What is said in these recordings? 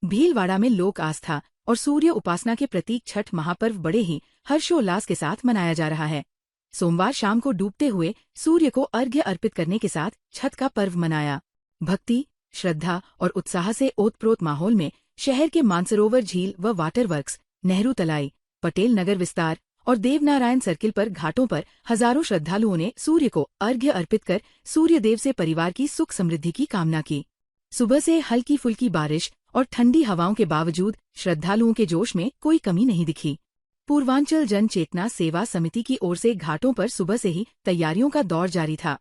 भीलवाड़ा में लोक आस्था और सूर्य उपासना के प्रतीक छठ महापर्व बड़े ही हर्षोल्लास के साथ मनाया जा रहा है। सोमवार शाम को डूबते हुए सूर्य को अर्घ्य अर्पित करने के साथ छठ का पर्व मनाया। भक्ति, श्रद्धा और उत्साह से ओतप्रोत माहौल में शहर के मानसरोवर झील व वाटर वर्क्स, नेहरू तलाई, पटेल नगर विस्तार और देवनारायण सर्किल पर घाटों पर हजारों श्रद्धालुओं ने सूर्य को अर्घ्य अर्पित कर सूर्यदेव से परिवार की सुख समृद्धि की कामना की। सुबह से हल्की फुल्की बारिश और ठंडी हवाओं के बावजूद श्रद्धालुओं के जोश में कोई कमी नहीं दिखी। पूर्वांचल जन चेतना सेवा समिति की ओर से घाटों पर सुबह से ही तैयारियों का दौर जारी था।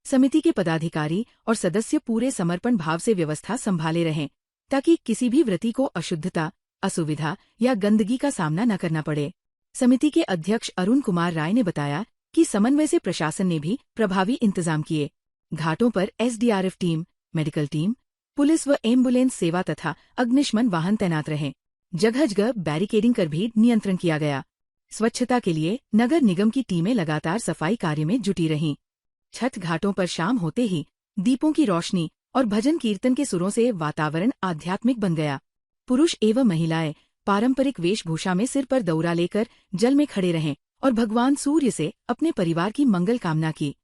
समिति के पदाधिकारी और सदस्य पूरे समर्पण भाव से व्यवस्था संभाले रहें ताकि किसी भी व्रती को अशुद्धता, असुविधा या गंदगी का सामना न करना पड़े। समिति के अध्यक्ष अरुण कुमार राय ने बताया कि समन्वय से प्रशासन ने भी प्रभावी इंतजाम किए। घाटों पर SDRF team, medical team, police व एम्बुलेंस सेवा तथा अग्निशमन वाहन तैनात रहे। जगह जगह बैरिकेडिंग कर भी नियंत्रण किया गया। स्वच्छता के लिए नगर निगम की टीमें लगातार सफाई कार्य में जुटी रहीं। छठ घाटों पर शाम होते ही दीपों की रोशनी और भजन कीर्तन के सुरों से वातावरण आध्यात्मिक बन गया। पुरुष एवं महिलाएं पारंपरिक वेशभूषा में सिर पर दौरा लेकर जल में खड़े रहें और भगवान सूर्य से अपने परिवार की मंगल कामना की।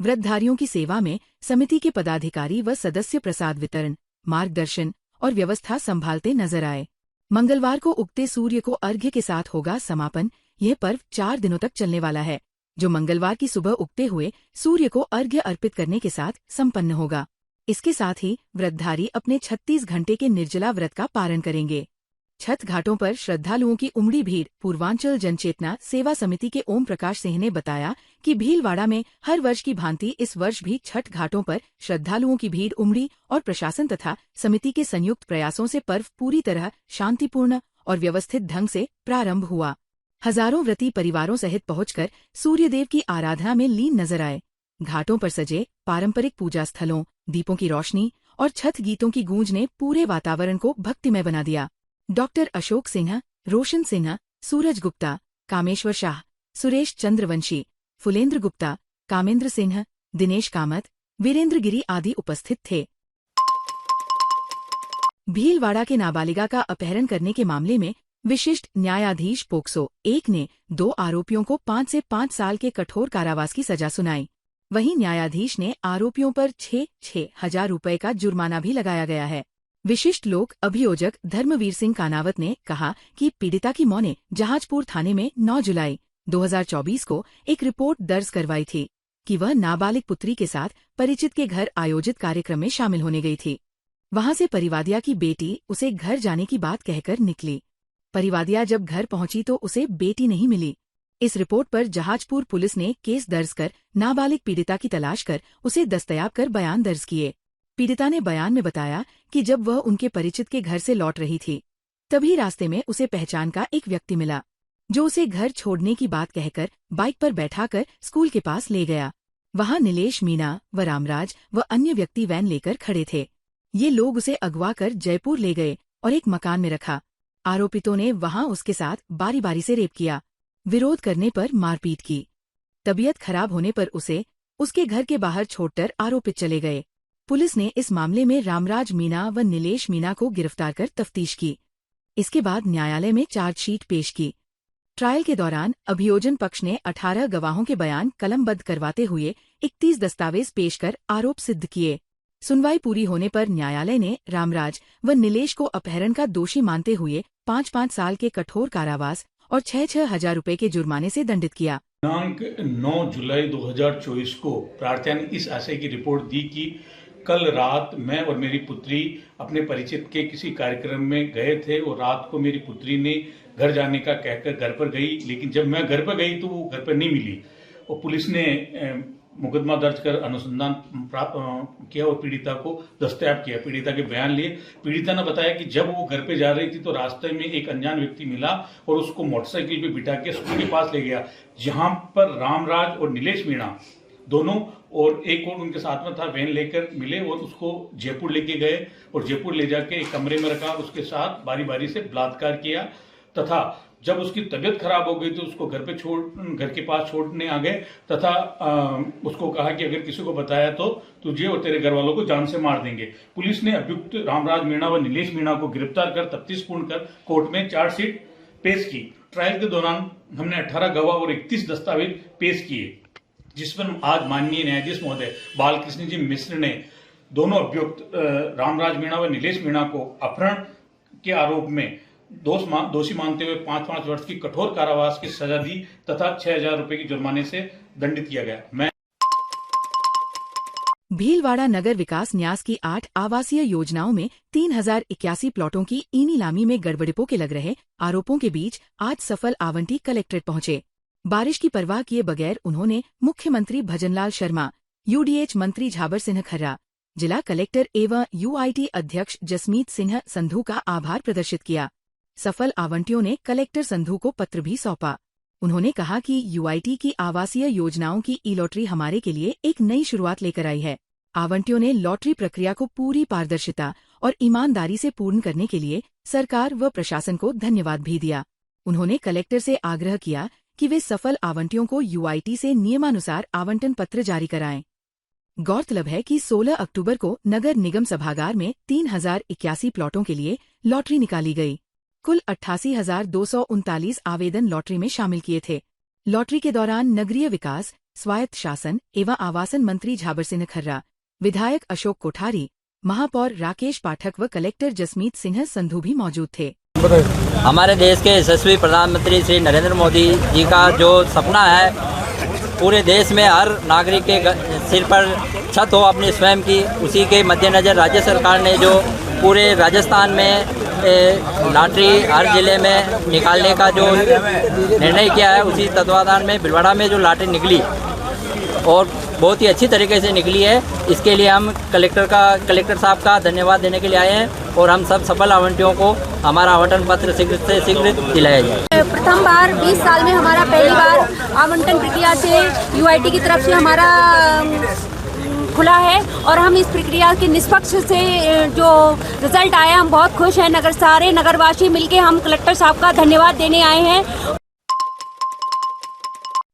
व्रतधारियों की सेवा में समिति के पदाधिकारी व सदस्य प्रसाद वितरण, मार्गदर्शन और व्यवस्था संभालते नजर आए। मंगलवार को उगते सूर्य को अर्घ्य के साथ होगा समापन। यह पर्व 4 दिनों तक चलने वाला है, जो मंगलवार की सुबह उगते हुए सूर्य को अर्घ्य अर्पित करने के साथ संपन्न होगा। इसके साथ ही व्रतधारी अपने 36 घंटे के निर्जला व्रत का पारण करेंगे। छठ घाटों पर श्रद्धालुओं की उमड़ी भीड़। पूर्वांचल जनचेतना सेवा समिति के ओम प्रकाश सिंह ने बताया कि भीलवाड़ा में हर वर्ष की भांति इस वर्ष भी छठ घाटों पर श्रद्धालुओं की भीड़ उमड़ी और प्रशासन तथा समिति के संयुक्त प्रयासों से पर्व पूरी तरह शांतिपूर्ण और व्यवस्थित ढंग से प्रारंभ हुआ। हजारों व्रती परिवारों सहित पहुंचकर सूर्यदेव की आराधना में लीन नजर आए। घाटों पर सजे पारंपरिक पूजा स्थलों, दीपों की रोशनी और छठ गीतों की गूंज ने पूरे वातावरण को भक्तिमय बना दिया। डॉक्टर अशोक सिन्हा, रोशन सिन्हा, सूरज गुप्ता, कामेश्वर शाह, सुरेश चंद्रवंशी, फुलेंद्र गुप्ता, कामेंद्र सिन्हा, दिनेश कामत, वीरेंद्र गिरी आदि उपस्थित थे। भीलवाड़ा के नाबालिगा का अपहरण करने के मामले में विशिष्ट न्यायाधीश पोक्सो 1 ने 2 आरोपियों को 5 से 5 साल के कठोर कारावास की सजा सुनाई। वहीं न्यायाधीश ने आरोपियों पर 6,6 हजार रुपये का जुर्माना भी लगाया गया है। विशिष्ट लोक अभियोजक धर्मवीर सिंह कानावत ने कहा कि पीड़िता की मां ने जहाजपुर थाने में 9 जुलाई 2024 को एक रिपोर्ट दर्ज करवाई थी कि वह नाबालिग पुत्री के साथ परिचित के घर आयोजित कार्यक्रम में शामिल होने गई थी। वहां से परिवादिया की बेटी उसे घर जाने की बात कहकर निकली। परिवादिया जब घर पहुंची तो उसे बेटी नहीं मिली। इस रिपोर्ट पर जहाजपुर पुलिस ने केस दर्ज कर नाबालिग पीड़िता की तलाश कर उसे दस्तयाब कर बयान दर्ज किए। पीड़िता ने बयान में बताया कि जब वह उनके परिचित के घर से लौट रही थी, तभी रास्ते में उसे पहचान का एक व्यक्ति मिला, जो उसे घर छोड़ने की बात कहकर बाइक पर बैठाकर स्कूल के पास ले गया। वहां नीलेश मीणा व रामराज व अन्य व्यक्ति वैन लेकर खड़े थे। ये लोग उसे अगवा कर जयपुर ले गए और एक मकान में रखा। आरोपितों ने वहां उसके साथ बारी बारी से रेप किया। विरोध करने पर मारपीट की। तबीयत खराब होने पर उसे उसके घर के बाहर छोड़कर आरोपित चले गए। पुलिस ने इस मामले में रामराज मीणा व नीलेश मीणा को गिरफ्तार कर तफ्तीश की। इसके बाद न्यायालय में चार्जशीट पेश की। ट्रायल के दौरान अभियोजन पक्ष ने 18 गवाहों के बयान कलमबद्ध करवाते हुए 31 दस्तावेज पेश कर आरोप सिद्ध किए। सुनवाई पूरी होने पर न्यायालय ने रामराज व नीलेश को अपहरण का दोषी मानते हुए 5-5 साल के कठोर कारावास और 6-6 हजार रुपये के जुर्माने से दंडित किया। दिनांक 9 जुलाई 2024 को प्रार्थना ने इस आशय की रिपोर्ट दी कि कल रात मैं और मेरी पुत्री अपने परिचित के किसी कार्यक्रम में गए थे और रात को मेरी पुत्री ने घर जाने का कहकर घर पर गई, लेकिन जब मैं घर पर गई तो वो घर पर नहीं मिली और पुलिस ने मुकदमा दर्ज कर अनुसंधान प्राप्त किया और पीड़िता को दस्तयाब किया। पीड़िता के बयान लिए। पीड़िता ने बताया कि जब वो घर पे जा रही थी तो रास्ते में एक अनजान व्यक्ति मिला और उसको मोटरसाइकिल पे बिठा के स्कूल के पास ले गया, जहां पर रामराज और नीलेश मीणा दोनों और एक और उनके साथ में था वैन लेकर मिले और उसको जयपुर लेके गए और जयपुर ले जाके एक कमरे में रखा। उसके साथ बारी बारी से बलात्कार किया तथा जब उसकी तबीयत खराब हो गई तो उसको घर के पास छोड़ने आ गए तथा उसको कहा कि अगर किसी को बताया तो तुझे और तेरे घर वालों को जान से मार देंगे। पुलिस ने अभियुक्त रामराज मीणा व नीलेश मीणा को गिरफ्तार कर तफ्तीश पूर्ण कर कोर्ट में चार्जशीट पेश की। ट्रायल के दौरान हमने 18 गवाह और 31 दस्तावेज पेश किए, जिस पर आज माननीय न्यायाधीश महोदय बालकृष्ण जी मिश्र ने दोनों अभियुक्त रामराज मीणा व नीलेश मीणा को अपहरण के आरोप में दोषी मानते हुए 5-5 वर्ष की कठोर कारावास की सजा दी तथा 6,000 रुपए की जुर्माने से दंडित किया गया। भीलवाड़ा नगर विकास न्यास की 8 आवासीय योजनाओं में 3,081 प्लॉटों की ई नीलामी में गड़बड़ियों के लग रहे आरोपों के बीच आज सफल आवंटी कलेक्ट्रेट पहुंचे। बारिश की परवाह किए बगैर उन्होंने मुख्यमंत्री भजनलाल शर्मा, यूडीएच मंत्री झाबर सिंह खर्रा, जिला कलेक्टर एवं यूआईटी अध्यक्ष जसमीत सिंह संधू का आभार प्रदर्शित किया। सफल आवंटियों ने कलेक्टर संधू को पत्र भी सौंपा। उन्होंने कहा कि यूआईटी की आवासीय योजनाओं की ई लॉटरी हमारे के लिए एक नई शुरुआत लेकर आई है। आवंटियों ने लॉटरी प्रक्रिया को पूरी पारदर्शिता और ईमानदारी से पूर्ण करने के लिए सरकार व प्रशासन को धन्यवाद भी दिया। उन्होंने कलेक्टर से आग्रह किया कि वे सफल आवंटियों को यूआईटी से नियमानुसार आवंटन पत्र जारी कराएं। गौरतलब है कि 16 अक्टूबर को नगर निगम सभागार में 3,081 प्लॉटों के लिए लॉटरी निकाली गई। कुल 88,239 आवेदन लॉटरी में शामिल किए थे। लॉटरी के दौरान नगरीय विकास, स्वायत्त शासन एवं आवासन मंत्री झाबर सिंह खर्रा, विधायक अशोक कोठारी, महापौर राकेश पाठक व कलेक्टर जसमीत सिंह संधू भी मौजूद थे। हमारे देश के यशस्वी प्रधानमंत्री श्री नरेंद्र मोदी जी का जो सपना है, पूरे देश में हर नागरिक के सिर पर छत हो अपनी स्वयं की, उसी के मद्देनज़र राज्य सरकार ने जो पूरे राजस्थान में लॉटरी हर जिले में निकालने का जो निर्णय किया है, उसी तत्वाधान में भीलवाड़ा में जो लॉटरी निकली और बहुत ही अच्छी तरीके से निकली है। इसके लिए हम कलेक्टर साहब का धन्यवाद देने के लिए आए हैं और हम सब सफल आवंटियों को हमारा आवंटन पत्र शीघ्र से शीघ्र दिलाया जाए। प्रथम बार 20 साल में हमारा पहली बार आवंटन प्रक्रिया से यूआईटी की तरफ से हमारा खुला है और हम इस प्रक्रिया के निष्पक्ष से जो रिजल्ट आया, हम बहुत खुश हैं। सारे नगरवासी मिलके हम कलेक्टर साहब का धन्यवाद देने आए हैं।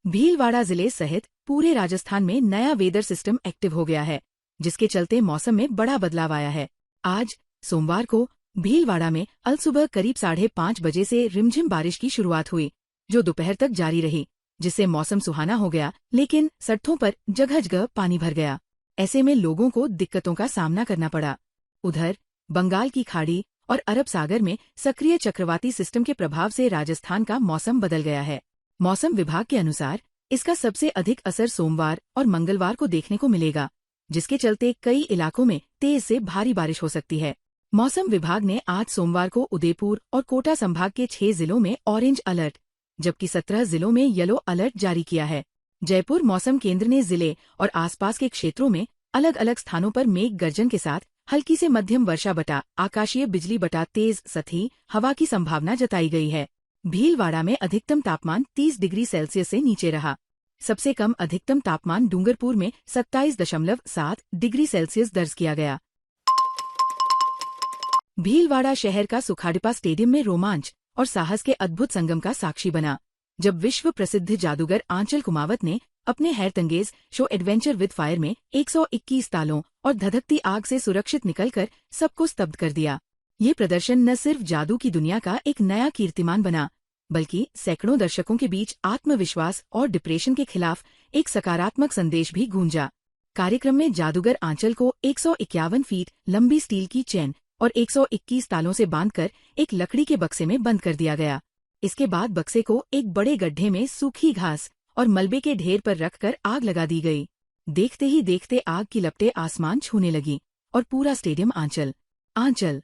भीलवाड़ा जिले सहित पूरे राजस्थान में नया वेदर सिस्टम एक्टिव हो गया है, जिसके चलते मौसम में बड़ा बदलाव आया है। आज सोमवार को भीलवाड़ा में अलसुबह करीब 5:30 बजे से रिमझिम बारिश की शुरुआत हुई, जो दोपहर तक जारी रही, जिससे मौसम सुहाना हो गया, लेकिन सड़कों पर जगह जगह पानी भर गया। ऐसे में लोगों को दिक्कतों का सामना करना पड़ा। उधर बंगाल की खाड़ी और अरब सागर में सक्रिय चक्रवाती सिस्टम के प्रभाव से राजस्थान का मौसम बदल गया है। मौसम विभाग के अनुसार इसका सबसे अधिक असर सोमवार और मंगलवार को देखने को मिलेगा, जिसके चलते कई इलाकों में तेज से भारी बारिश हो सकती है। मौसम विभाग ने आज सोमवार को उदयपुर और कोटा संभाग के 6 जिलों में ऑरेंज अलर्ट, जबकि 17 जिलों में येलो अलर्ट जारी किया है। जयपुर मौसम केंद्र ने जिले और आसपास के क्षेत्रों में अलग अलग स्थानों पर मेघ गर्जन के साथ हल्की से मध्यम वर्षा बटा आकाशीय बिजली बटा तेज सतही हवा की संभावना जताई गई है। भीलवाड़ा में अधिकतम तापमान 30 डिग्री सेल्सियस से नीचे रहा। सबसे कम अधिकतम तापमान डूंगरपुर में 27.7 डिग्री सेल्सियस दर्ज किया गया। भीलवाड़ा शहर का सुखाडिपा स्टेडियम में रोमांच और साहस के अद्भुत संगम का साक्षी बना, जब विश्व प्रसिद्ध जादूगर आंचल कुमावत ने अपने हैरतंगेज शो एडवेंचर विद फायर में 121 तालों और धधकती आग से सुरक्षित निकलकर सबको स्तब्ध कर दिया। ये प्रदर्शन न सिर्फ जादू की दुनिया का एक नया कीर्तिमान बना, बल्कि सैकड़ों दर्शकों के बीच आत्मविश्वास और डिप्रेशन के खिलाफ एक सकारात्मक संदेश भी गूंजा। कार्यक्रम में जादूगर आंचल को 151 फीट लंबी स्टील की चेन और 121 तालों से बांधकर एक लकड़ी के बक्से में बंद कर दिया गया। इसके बाद बक्से को एक बड़े गड्ढे में सूखी घास और मलबे के ढेर पर रखकर आग लगा दी गई। देखते ही देखते आग की लपटें आसमान छूने लगी और पूरा स्टेडियम आंचल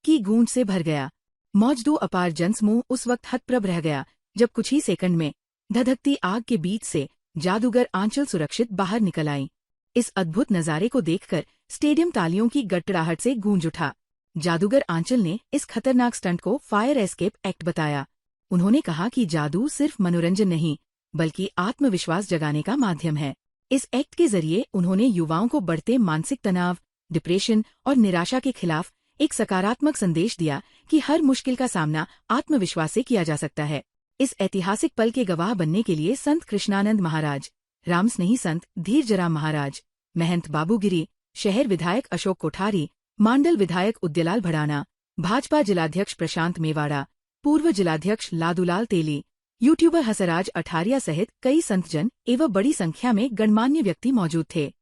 की गूंज से भर गया। मौजूद अपार जनसमूह उस वक्त हतप्रभ रह गया, जब कुछ ही सेकंड में धधकती आग के बीच से जादूगर आंचल सुरक्षित बाहर निकल आई। इस अद्भुत नजारे को देखकर स्टेडियम तालियों की गड़गड़ाहट से गूंज उठा। जादूगर आंचल ने इस खतरनाक स्टंट को फायर एस्केप एक्ट बताया। उन्होंने कहा कि जादू सिर्फ मनोरंजन नहीं, बल्कि आत्मविश्वास जगाने का माध्यम है। इस एक्ट के जरिए उन्होंने युवाओं को बढ़ते मानसिक तनाव, डिप्रेशन और निराशा के खिलाफ एक सकारात्मक संदेश दिया कि हर मुश्किल का सामना आत्मविश्वास से किया जा सकता है। इस ऐतिहासिक पल के गवाह बनने के लिए संत कृष्णानंद महाराज, राम स्नेही संत धीरजराम महाराज, महंत बाबूगिरी, शहर विधायक अशोक कोठारी, मांडल विधायक उद्यलाल भड़ाना, भाजपा जिलाध्यक्ष प्रशांत मेवाड़ा, पूर्व जिलाध्यक्ष लादूलाल तेली, यूट्यूबर हंसराज अठारिया सहित कई संतजन एवं बड़ी संख्या में गणमान्य व्यक्ति मौजूद थे।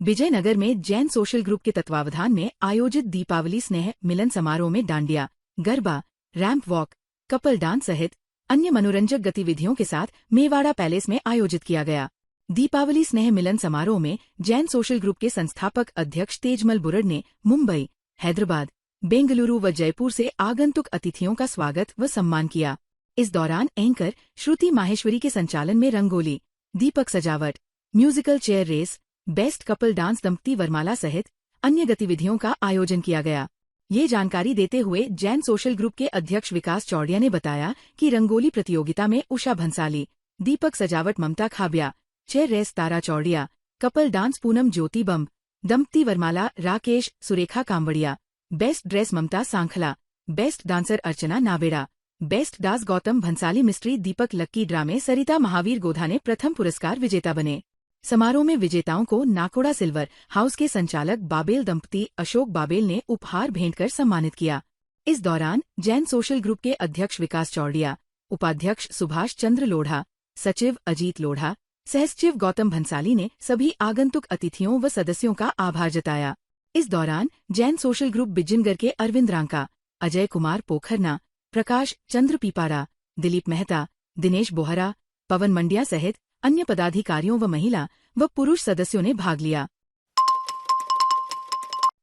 विजयनगर में जैन सोशल ग्रुप के तत्वावधान में आयोजित दीपावली स्नेह मिलन समारोह में dandiya, garba, ramp walk, couple dance सहित अन्य मनोरंजक गतिविधियों के साथ मेवाड़ा पैलेस में आयोजित किया गया। दीपावली स्नेह मिलन समारोह में जैन सोशल ग्रुप के संस्थापक अध्यक्ष तेजमल बुरड़ ने मुंबई, हैदराबाद, बेंगलुरु व जयपुर से आगंतुक अतिथियों का स्वागत व सम्मान किया। इस दौरान एंकर श्रुति माहेश्वरी के संचालन में रंगोली, दीपक सजावट, musical chair race, best couple dance दंपति वरमाला सहित अन्य गतिविधियों का आयोजन किया गया। ये जानकारी देते हुए जैन सोशल ग्रुप के अध्यक्ष विकास चौड़िया ने बताया कि रंगोली प्रतियोगिता में उषा भंसाली, दीपक सजावट Mamta Khabiya, chair race Tara Chordia, couple dance Poonam Jyoti Bam, दंपति वरमाला Rakesh Surekha Kanwadiya, best dress Mamta Sankhla, best dancer Archana Nabera, best dance Gautam Bhansali, mystery Deepak Lucky ड्रामे सरिता महावीर गोधा ने प्रथम पुरस्कार विजेता बने। समारोह में विजेताओं को नाकोड़ा सिल्वर हाउस के संचालक बाबेल दंपति अशोक बाबेल ने उपहार भेंट कर सम्मानित किया। इस दौरान जैन सोशल ग्रुप के अध्यक्ष विकास चौड़िया, उपाध्यक्ष सुभाष चंद्र लोढ़ा, सचिव अजीत लोढ़ा, सहसचिव गौतम भंसाली ने सभी आगंतुक अतिथियों व सदस्यों का आभार जताया। इस दौरान जैन सोशल ग्रुप बिजनगर के अरविंद रांका, अजय कुमार पोखरना, प्रकाश चंद्र पीपाड़ा, दिलीप मेहता, दिनेश बोहरा, पवन मंडिया सहित अन्य पदाधिकारियों व महिला व पुरुष सदस्यों ने भाग लिया।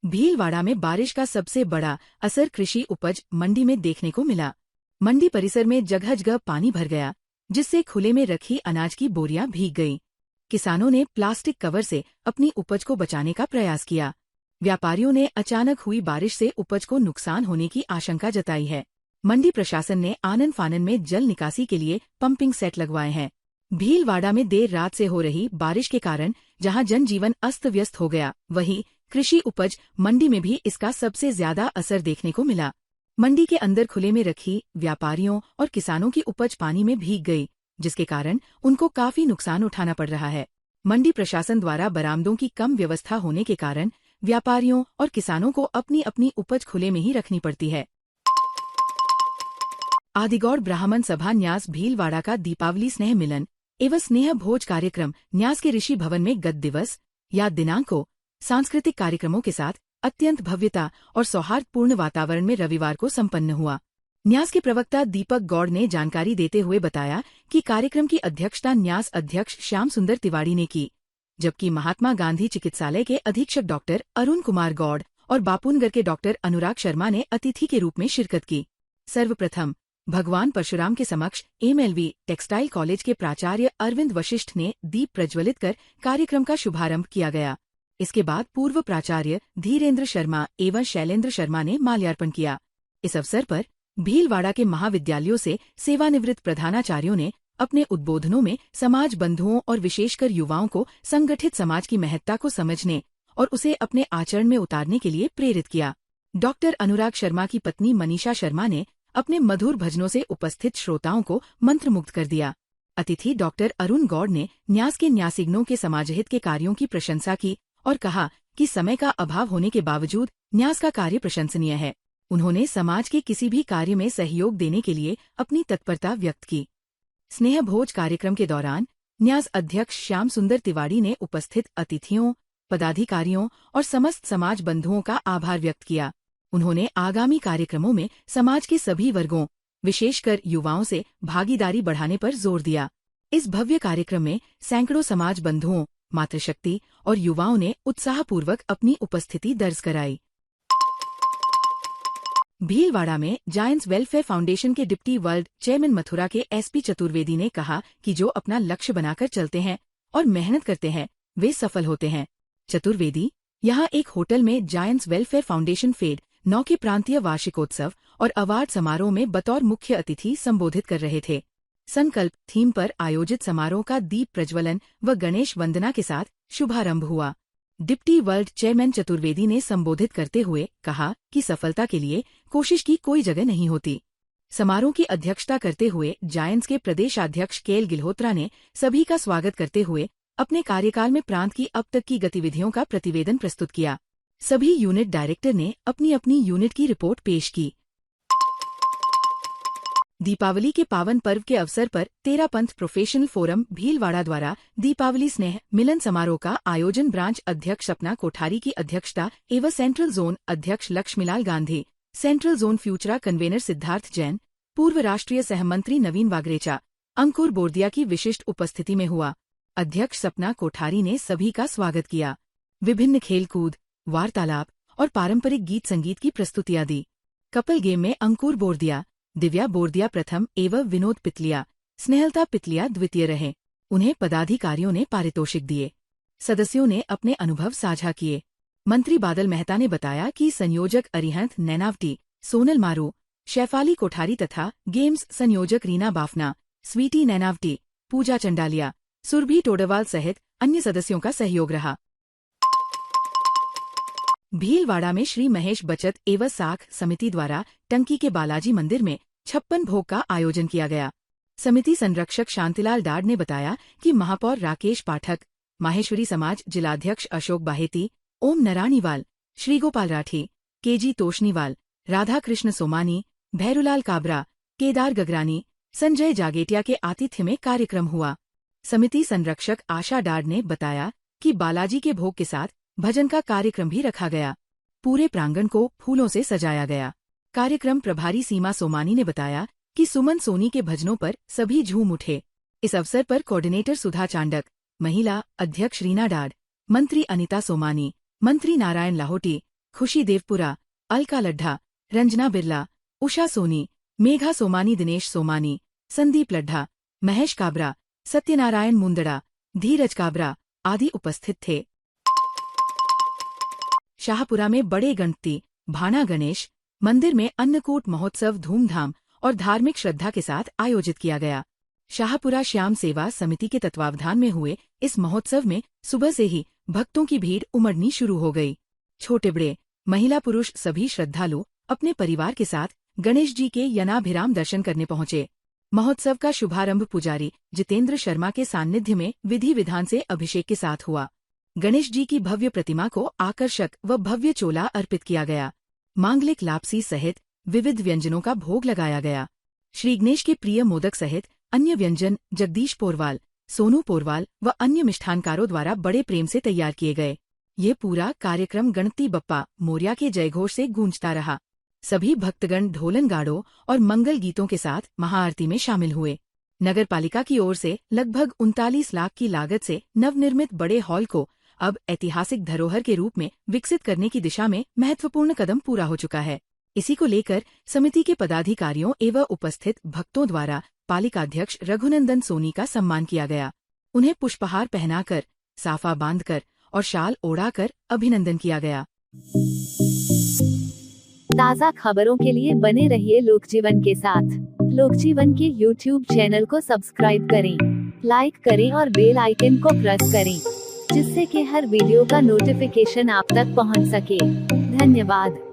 भीलवाड़ा में बारिश का सबसे बड़ा असर कृषि उपज मंडी में देखने को मिला। मंडी परिसर में जगह जगह पानी भर गया, जिससे खुले में रखी अनाज की बोरियां भीग गईं। किसानों ने प्लास्टिक कवर से अपनी उपज को बचाने का प्रयास किया। व्यापारियों ने अचानक हुई बारिश से उपज को नुकसान होने की आशंका जताई है। मंडी प्रशासन ने आनन फानन में जल निकासी के लिए पंपिंग सेट लगवाए हैं। भीलवाड़ा में देर रात से हो रही बारिश के कारण जहां जनजीवन अस्त व्यस्त हो गया, वहीं कृषि उपज मंडी में भी इसका सबसे ज्यादा असर देखने को मिला। मंडी के अंदर खुले में रखी व्यापारियों और किसानों की उपज पानी में भीग गई, जिसके कारण उनको काफी नुकसान उठाना पड़ रहा है। मंडी प्रशासन द्वारा बरामदों की कम व्यवस्था होने के कारण व्यापारियों और किसानों को अपनी अपनी उपज खुले में ही रखनी पड़ती है। आदिगौड़ ब्राह्मण सभा न्यास भीलवाड़ा का दीपावली स्नेह मिलन एवं स्नेह भोज कार्यक्रम न्यास के ऋषि भवन में गत दिवस या दिनांक को सांस्कृतिक कार्यक्रमों के साथ अत्यंत भव्यता और सौहार्दपूर्ण वातावरण में रविवार को संपन्न हुआ। न्यास के प्रवक्ता दीपक गौड़ ने जानकारी देते हुए बताया कि कार्यक्रम की अध्यक्षता न्यास अध्यक्ष श्याम सुंदर तिवाड़ी ने की, जबकि महात्मा गांधी चिकित्सालय के अधीक्षक डॉक्टर अरुण कुमार गौड़ और बापूनगर के डॉक्टर अनुराग शर्मा ने अतिथि के रूप में शिरकत की। सर्वप्रथम भगवान परशुराम के समक्ष MLV टेक्सटाइल कॉलेज के प्राचार्य अरविंद वशिष्ठ ने दीप प्रज्वलित कर कार्यक्रम का शुभारंभ किया गया। इसके बाद पूर्व प्राचार्य धीरेन्द्र शर्मा एवं शैलेंद्र शर्मा ने माल्यार्पण किया। इस अवसर पर भीलवाड़ा के महाविद्यालयों से सेवानिवृत्त प्रधानाचार्यों ने अपने उद्बोधनों में समाज बंधुओं और विशेषकर युवाओं को संगठित समाज की महत्ता को समझने और उसे अपने आचरण में उतारने के लिए प्रेरित किया। डॉक्टर अनुराग शर्मा की पत्नी मनीषा शर्मा ने अपने मधुर भजनों से उपस्थित श्रोताओं को मंत्रमुग्ध कर दिया। अतिथि डॉक्टर अरुण गौड़ ने न्यास के न्यासिगनों के समाजहित के कार्यों की प्रशंसा की और कहा कि समय का अभाव होने के बावजूद न्यास का कार्य प्रशंसनीय है। उन्होंने समाज के किसी भी कार्य में सहयोग देने के लिए अपनी तत्परता व्यक्त की। स्नेह भोज कार्यक्रम के दौरान न्यास अध्यक्ष श्याम सुंदर तिवाड़ी ने उपस्थित अतिथियों, पदाधिकारियों और समस्त समाज बंधुओं का आभार व्यक्त किया। उन्होंने आगामी कार्यक्रमों में समाज के सभी वर्गों, विशेषकर युवाओं से भागीदारी बढ़ाने पर जोर दिया। इस भव्य कार्यक्रम में सैकड़ों समाज बंधुओं, मातृशक्ति और युवाओं ने उत्साहपूर्वक अपनी उपस्थिति दर्ज कराई। भीलवाड़ा में जायंट्स वेलफेयर फाउंडेशन के डिप्टी वर्ल्ड चेयरमैन मथुरा के SP चतुर्वेदी ने कहा कि जो अपना लक्ष्य बनाकर चलते हैं और मेहनत करते हैं, वे सफल होते हैं। चतुर्वेदी यहाँ एक होटल में जायंट्स वेलफेयर फाउंडेशन फेड 9 के प्रांतीय वार्षिकोत्सव और अवार्ड समारोह में बतौर मुख्य अतिथि संबोधित कर रहे थे। संकल्प थीम पर आयोजित समारोह का दीप प्रज्वलन व गणेश वंदना के साथ शुभारंभ हुआ। डिप्टी वर्ल्ड चेयरमैन चतुर्वेदी ने संबोधित करते हुए कहा कि सफलता के लिए कोशिश की कोई जगह नहीं होती। समारोह की अध्यक्षता करते हुए जायंट्स के प्रदेशाध्यक्ष केएल गिल्होत्रा ने सभी का स्वागत करते हुए अपने कार्यकाल में प्रांत की अब तक की गतिविधियों का प्रतिवेदन प्रस्तुत किया। सभी यूनिट डायरेक्टर ने अपनी अपनी यूनिट की रिपोर्ट पेश की। दीपावली के पावन पर्व के अवसर पर तेरापंथ प्रोफेशनल फोरम भीलवाड़ा द्वारा दीपावली स्नेह मिलन समारोह का आयोजन ब्रांच अध्यक्ष सपना कोठारी की अध्यक्षता एवं सेंट्रल जोन अध्यक्ष Laxmilal Gandhi, central zone Futura convener Siddharth Jain, पूर्व राष्ट्रीय सहमंत्री नवीन वागरेचा, अंकुर बोरदिया की विशिष्ट उपस्थिति में हुआ। अध्यक्ष सपना कोठारी ने सभी का स्वागत किया। विभिन्न खेलकूद, वार्तालाप और पारंपरिक गीत संगीत की प्रस्तुतियां दी। कपल गेम में अंकुर बोरदिया, दिव्या बोरदिया प्रथम एवं विनोद पितलिया, स्नेहलता पितलिया द्वितीय रहे। उन्हें पदाधिकारियों ने पारितोषिक दिए। सदस्यों ने अपने अनुभव साझा किए। मंत्री बादल मेहता ने बताया कि संयोजक अरिहंत नैनावटी, सोनल मारू, शैफाली कोठारी तथा गेम्स संयोजक रीना बाफना, स्वीटी नैनावटी, पूजा चंडालिया, सुरभि टोडरवाल सहित अन्य सदस्यों का सहयोग रहा। भीलवाड़ा में श्री महेश बचत एवं साख समिति द्वारा टंकी के बालाजी मंदिर में 56 भोग का आयोजन किया गया। समिति संरक्षक शांतिलाल डाड ने बताया कि महापौर राकेश पाठक, माहेश्वरी समाज जिलाध्यक्ष अशोक बाहेती, ओम नरानीवाल, श्रीगोपाल राठी, केजी तोशनीवाल, राधा कृष्ण सोमानी, भैरूलाल काबरा, केदार गगरानी, संजय जागेटिया के आतिथ्य में कार्यक्रम हुआ। समिति संरक्षक आशा डाड ने बताया कि बालाजी के भोग के साथ भजन का कार्यक्रम भी रखा गया। पूरे प्रांगण को फूलों से सजाया गया। कार्यक्रम प्रभारी सीमा सोमानी ने बताया कि सुमन सोनी के भजनों पर सभी झूम उठे। इस अवसर पर कोऑर्डिनेटर सुधा चांडक, महिला अध्यक्ष रीना डाड, मंत्री अनिता सोमानी, मंत्री नारायण लाहोटी, खुशी देवपुरा, अलका लड्ढा, रंजना बिरला, उषा सोनी, मेघा सोमानी, दिनेश सोमानी, संदीप लड्ढा, महेश काबरा, सत्यनारायण मुंदड़ा, धीरज काबरा आदि उपस्थित थे। शाहपुरा में बड़े गणपति भाना गणेश मंदिर में अन्नकूट महोत्सव धूमधाम और धार्मिक श्रद्धा के साथ आयोजित किया गया। शाहपुरा श्याम सेवा समिति के तत्वावधान में हुए इस महोत्सव में सुबह से ही भक्तों की भीड़ उमड़नी शुरू हो गई। छोटे बड़े, महिला पुरुष सभी श्रद्धालु अपने परिवार के साथ गणेश जी के यनाभिराम दर्शन करने पहुंचे। महोत्सव का शुभारंभ पुजारी जितेंद्र शर्मा के सानिध्य में विधि विधान से अभिषेक के साथ हुआ। गणेश जी की भव्य प्रतिमा को आकर्षक व भव्य चोला अर्पित किया गया। मांगलिक लापसी सहित विविध व्यंजनों का भोग लगाया गया। श्री गणेश के प्रिय मोदक सहित अन्य व्यंजन जगदीश पोरवाल, सोनू पोरवाल व अन्य मिष्ठानकारों द्वारा बड़े प्रेम से तैयार किए गए। ये पूरा कार्यक्रम गणपति बप्पा मोरिया के जयघोष से गूंजता रहा। सभी भक्तगण ढोलन गाड़ों और मंगल गीतों के साथ महाआरती में शामिल हुए। नगर पालिका की ओर से लगभग 39 लाख की लागत से नवनिर्मित बड़े हॉल को अब ऐतिहासिक धरोहर के रूप में विकसित करने की दिशा में महत्वपूर्ण कदम पूरा हो चुका है। इसी को लेकर समिति के पदाधिकारियों एवं उपस्थित भक्तों द्वारा पालिकाध्यक्ष रघुनंदन सोनी का सम्मान किया गया। उन्हें पुष्पहार पहनाकर, साफा बांधकर और शाल ओढ़ाकर अभिनंदन किया गया। ताज़ा खबरों के लिए बने रहिए लोकजीवन के साथ। लोकजीवन के YouTube चैनल को सब्सक्राइब करें, लाइक करें और बेल आइकन को प्रेस करें, जिससे कि हर वीडियो का नोटिफिकेशन आप तक पहुंच सके। धन्यवाद।